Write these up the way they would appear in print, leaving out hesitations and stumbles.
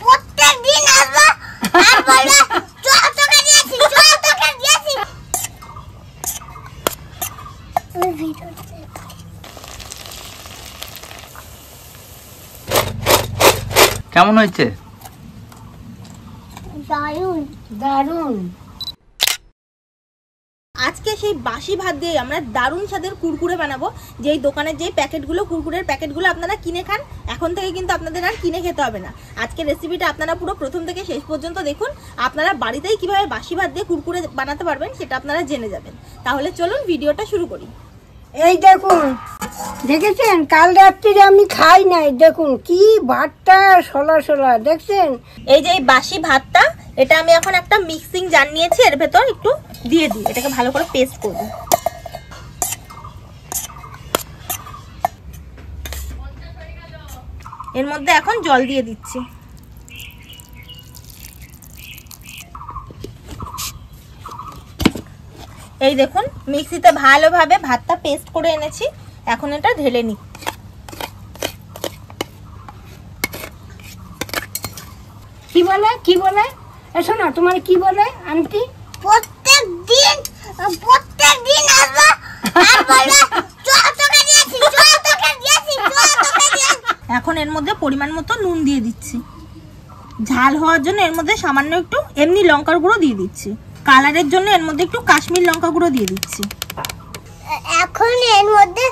প্রত্যেকদিন আসবো আর বলবে চল তোকে দিয়েছি চল তোকে দিয়েছি। কেমন হয়েছে? দারুণ দারুণ। আজকে সেই বাসি ভাত দিয়ে আমরা দারুণ স্বাদের কুরকুরে বানাবো। যেই দোকানের যেই প্যাকেটগুলো কুরকুরের প্যাকেটগুলো আপনারা কিনে খান, এখন থেকে কিন্তু আপনাদের আর কিনে খেতে হবে না। আজকের রেসিপিটা আপনারা পুরো প্রথম থেকে শেষ পর্যন্ত দেখুন। আপনারা বাড়িতেই কিভাবে বাসি ভাত দিয়ে কুরকুরে বানাতে পারবেন সেটা আপনারা জেনে যাবেন। তাহলে চলুন ভিডিওটা শুরু করি। এই দেখুন, দেখেছেন কাল রাত্রিরে আমি খাই নাই, দেখুন কি ভাতটা সলা সলা, দেখছেন? এই যে এই বাসি ভাতটা, এটা আমি এখন একটা মিক্সিং জার নিয়েছি, এর ভেতর একটু দিয়ে দিই, এটাকে ভালো করে পেস্ট করব। এর মধ্যে এখন জল দিয়ে দিচ্ছি। এই দেখুন মিক্সিতে ভালোভাবে ভাতটা পেস্ট করে এনেছি, এখন এটা ঢেলে নিই। কি বলে কি বলে? এসো না, তোমার কি বলে আন্টি? প্রত্যেকদিন আসবো আর বলবে চল তোকে দিয়েছি চল তোকে দিয়েছি চল তোকে দিয়েছি। এখন এর মধ্যে পরিমাণ মতো নুন দিয়ে দিচ্ছি। ঝাল হওয়ার জন্য এর মধ্যে সামান্য একটু এমনি লঙ্কার গুঁড়ো দিয়ে দিচ্ছি। কালারের জন্য এর মধ্যে একটু কাশ্মীর লঙ্কা গুঁড়ো দিয়ে দিচ্ছি। এখন এর মধ্যে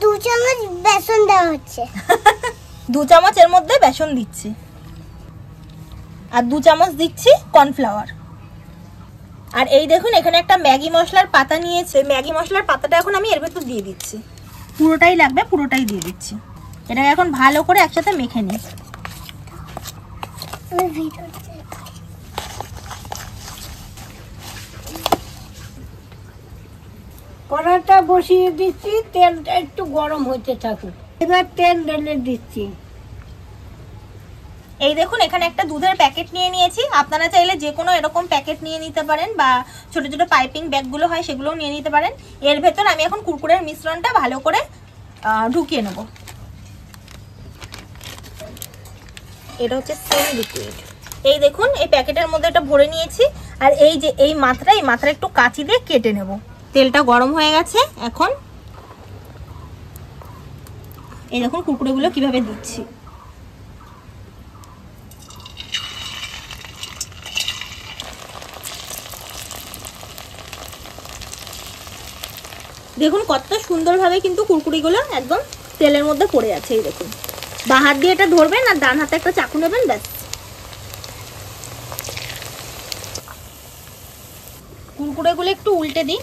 2 চামচ বেসন দেওয়া হচ্ছে। 2 চামচ এর মধ্যে বেসন দিচ্ছি, আর 2 চামচ দিচ্ছি কর্নফ্লাওয়ার। আর এই দেখুন এখানে একটা ম্যাগি মশলার পাতা নিয়েছে, ম্যাগি মশলার পাতাটা এখন আমি এর ভেতর দিয়ে দিচ্ছি। পুরোটাই লাগবে, পুরোটাই দিয়ে দিচ্ছি। এটাকে এখন ভালো করে একসাথে মেখে নিই। কড়াটা বসিয়ে দিচ্ছি, তেলটা একটু গরম হতে থাকুক। এবার তেল ঢেলে দিচ্ছি। এই দেখুন এখানে একটা দুধের প্যাকেট নিয়ে নিয়েছি। আপনারা চাইলে যে কোনো এরকম প্যাকেট নিয়ে নিতে পারেন, বা ছোট ছোট পাইপিং ব্যাগগুলো হয় সেগুলোও নিয়ে নিতে পারেন। এর ভেতর আমি এখন কুরকুরের মিশ্রণটা ভালো করে ঢুকিয়ে নেব। এটা হচ্ছে সেমি লিকুইড। এই দেখুন এই প্যাকেটের মধ্যে এটা ভরে নিয়েছি। আর এই যে এই মাত্রা একটু কাঁচি দিয়ে কেটে নেব। তেলটা গরম হয়ে গেছে। এখন এই দেখুন কুরকুরেগুলো কিভাবে দিচ্ছি। দেখুন কত সুন্দরভাবে কিন্তু কুরকুরিগুলো একদম তেলের মধ্যে পড়ে আছে। এই দেখুন, বাঁ হাত দিয়ে এটা ধরবেন আর ডান হাতে একটা চাকু নেবেন, ব্যাস। কুরকুরেগুলো একটু উল্টে দিই।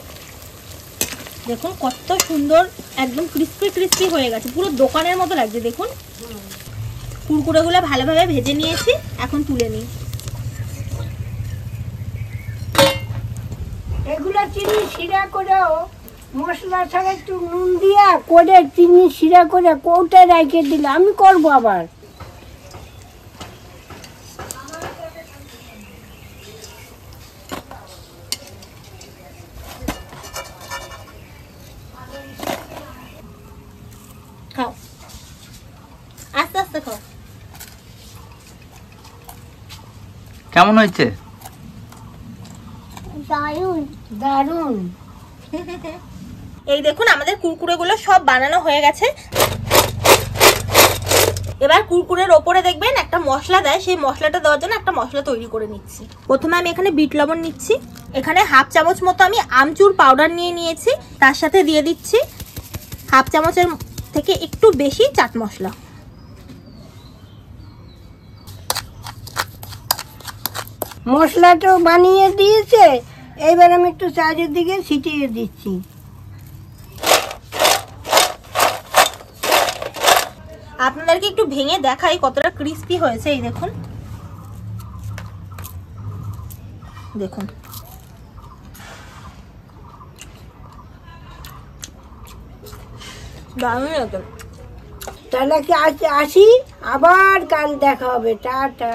দেখুন কত সুন্দর একদম ক্রিস্পি ক্রিস্পি হয়ে গেছে, পুরো দোকানের মতো লাগছে। দেখুন কুরকুরেগুলো ভালোভাবে ভেজে নিয়েছি, এখন তুলে নিই। এগুলো চিনি শিরা করেও মশলা ছাড়া একটু নুন দিয়া করে চিনি শিরা করে কৌটা রেখে দিলে আমি করবো আবার। খাও, আস্তে আস্তে খাও। কেমন হয়েছে? দারুণ দারুণ। এই দেখুন আমাদের কুরকুরেগুলো সব বানানো হয়ে গেছে। এবার কুরকুরের ওপরে দেখবেন একটা মশলা দেয়, সেই মশলাটা দেওয়ার জন্য একটা মশলা তৈরি করে নিচ্ছি। প্রথমে আমি এখানে বিট লবণ নিচ্ছি। এখানে 1/2 চামচ মতো আমি আমচুর পাউডার নিয়ে নিয়েছি। তার সাথে দিয়ে দিচ্ছি 1/2 চামচের থেকে একটু বেশি চাট মশলা। মশলাটা বানিয়ে দিয়েছে, এইবার আমি একটু চারিদিকে ছিটিয়ে দিচ্ছি। আপনাদেরকে একটু ভেঙে দেখাই কতটা ক্রিস্পি হয়েছে। এই দেখুন, দেখুন দারুণ একদম। তাহলে কি আজ আসি, আবার কাল দেখা হবে। টাটা।